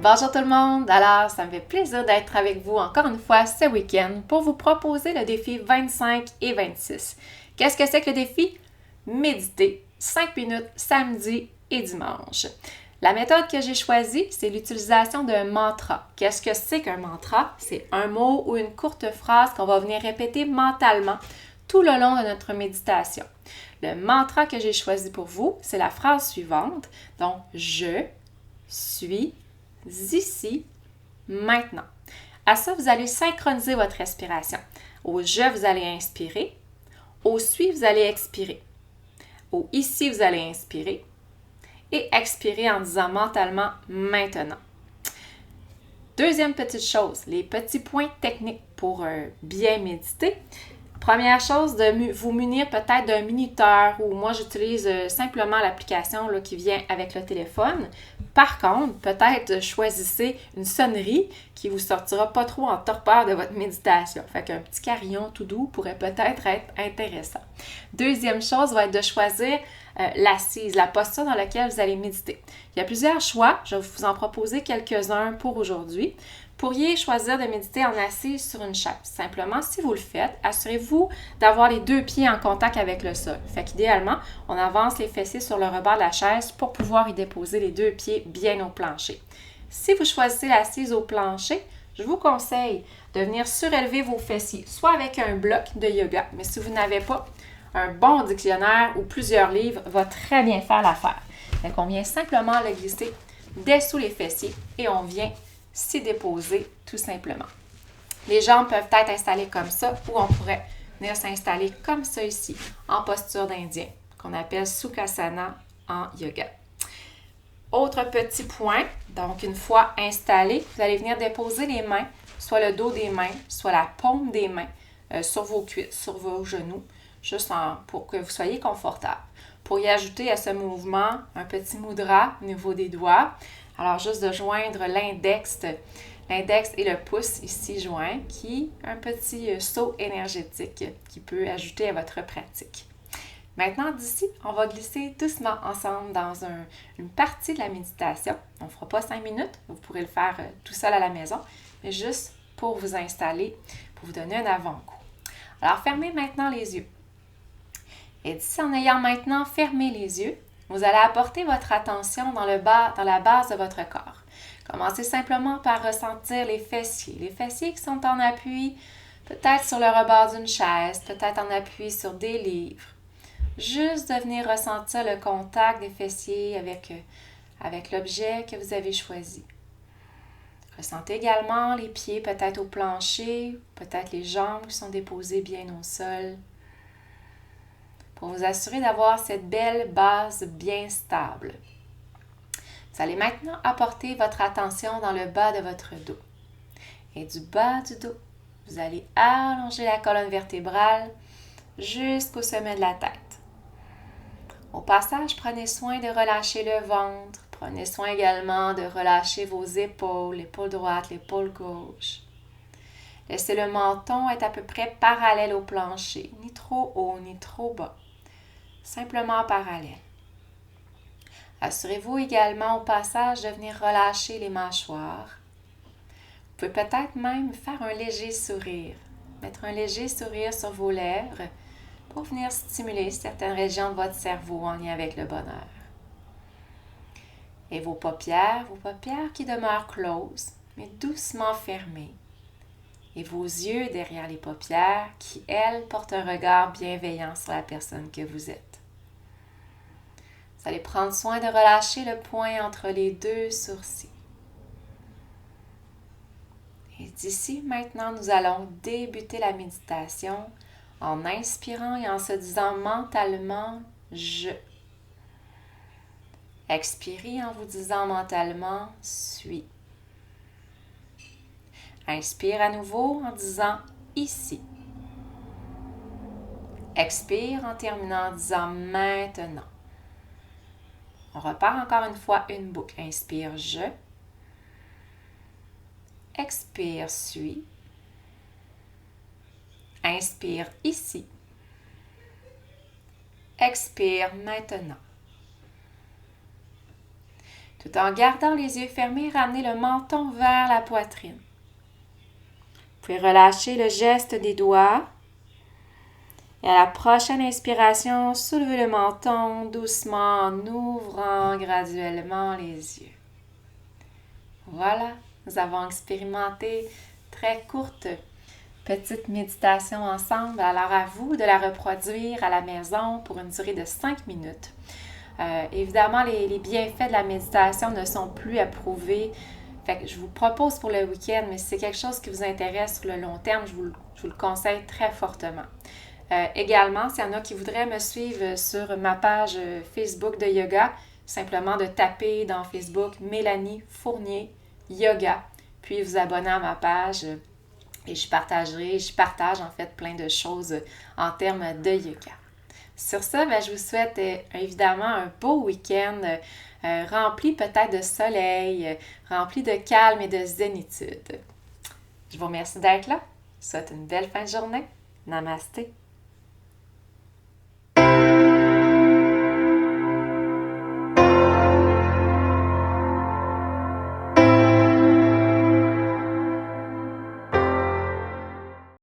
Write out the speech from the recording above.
Bonjour tout le monde! Alors, ça me fait plaisir d'être avec vous encore une fois ce week-end pour vous proposer le défi 25 et 26. Qu'est-ce que c'est que le défi? Méditer 5 minutes samedi et dimanche. La méthode que j'ai choisie, c'est l'utilisation d'un mantra. Qu'est-ce que c'est qu'un mantra? C'est un mot ou une courte phrase qu'on va venir répéter mentalement tout le long de notre méditation. Le mantra que j'ai choisi pour vous, c'est la phrase suivante. Donc, je suis ici, maintenant. À ça, vous allez synchroniser votre respiration. Au je, vous allez inspirer. Au suis, vous allez expirer. Au ici, vous allez inspirer. Et expirer en disant mentalement maintenant. Deuxième petite chose, les petits points techniques pour bien méditer. Première chose, de vous munir peut-être d'un minuteur ou moi j'utilise simplement l'application là, qui vient avec le téléphone. Par contre, peut-être choisissez une sonnerie qui vous sortira pas trop en torpeur de votre méditation. Fait qu'un petit carillon tout doux pourrait peut-être être intéressant. Deuxième chose va être de choisir l'assise, la posture dans laquelle vous allez méditer. Il y a plusieurs choix, je vais vous en proposer quelques-uns pour aujourd'hui. Pourriez choisir de méditer en assise sur une chaise. Simplement, si vous le faites, assurez-vous d'avoir les deux pieds en contact avec le sol. Fait qu'idéalement, on avance les fessiers sur le rebord de la chaise pour pouvoir y déposer les deux pieds bien au plancher. Si vous choisissez l'assise au plancher, je vous conseille de venir surélever vos fessiers, soit avec un bloc de yoga, mais si vous n'avez pas, un bon dictionnaire ou plusieurs livres va très bien faire l'affaire. Fait qu'on vient simplement le glisser dessous les fessiers et on vient s'y déposer tout simplement. Les jambes peuvent être installées comme ça ou on pourrait venir s'installer comme ça ici, en posture d'Indien, qu'on appelle Sukhasana en yoga. Autre petit point, donc une fois installé, vous allez venir déposer les mains, soit le dos des mains, soit la paume des mains sur vos cuisses, sur vos genoux, juste pour que vous soyez confortable. Pour y ajouter à ce mouvement un petit mudra au niveau des doigts. Alors, juste de joindre l'index et le pouce ici joints, qui est un petit saut énergétique qui peut ajouter à votre pratique. Maintenant, d'ici, on va glisser doucement ensemble dans une partie de la méditation. On ne fera pas 5 minutes, vous pourrez le faire tout seul à la maison, mais juste pour vous installer, pour vous donner un avant-goût. Alors, fermez maintenant les yeux. Et d'ici, en ayant maintenant fermé les yeux, vous allez apporter votre attention dans la base de votre corps. Commencez simplement par ressentir les fessiers qui sont en appui, peut-être sur le rebord d'une chaise, peut-être en appui sur des livres. Juste de venir ressentir le contact des fessiers avec l'objet que vous avez choisi. Ressentez également les pieds peut-être au plancher, peut-être les jambes qui sont déposées bien au sol. Pour vous assurer d'avoir cette belle base bien stable. Vous allez maintenant apporter votre attention dans le bas de votre dos. Et du bas du dos, vous allez allonger la colonne vertébrale jusqu'au sommet de la tête. Au passage, prenez soin de relâcher le ventre. Prenez soin également de relâcher vos épaules, l'épaule droite, l'épaule gauche. Laissez le menton être à peu près parallèle au plancher, ni trop haut, ni trop bas. Simplement parallèle. Assurez-vous également au passage de venir relâcher les mâchoires. Vous pouvez peut-être même faire un léger sourire. Mettre un léger sourire sur vos lèvres pour venir stimuler certaines régions de votre cerveau en lien avec le bonheur. Et vos paupières qui demeurent closes, mais doucement fermées. Et vos yeux derrière les paupières qui, elles, portent un regard bienveillant sur la personne que vous êtes. Vous allez prendre soin de relâcher le point entre les deux sourcils. Et d'ici, maintenant, nous allons débuter la méditation en inspirant et en se disant mentalement « je ». Expirez en vous disant mentalement « suis ». Inspire à nouveau en disant « ici ». Expire en terminant en disant « maintenant ». On repart encore une fois une boucle. Inspire, je. Expire, suis. Inspire, ici. Expire, maintenant. Tout en gardant les yeux fermés, ramenez le menton vers la poitrine. Vous pouvez relâcher le geste des doigts. Et à la prochaine inspiration, soulevez le menton doucement en ouvrant graduellement les yeux. Voilà, nous avons expérimenté très courte petite méditation ensemble. Alors à vous de la reproduire à la maison pour une durée de 5 minutes. Évidemment, les bienfaits de la méditation ne sont plus à prouver. Fait que je vous propose pour le week-end, mais si c'est quelque chose qui vous intéresse sur le long terme, je vous le conseille très fortement. Également, s'il y en a qui voudraient me suivre sur ma page Facebook de yoga, simplement de taper dans Facebook Mélanie Fournier Yoga, puis vous abonner à ma page et je partage en fait plein de choses en termes de yoga. Sur ça, je vous souhaite évidemment un beau week-end rempli peut-être de soleil, rempli de calme et de zénitude. Je vous remercie d'être là. Je vous souhaite une belle fin de journée. Namasté.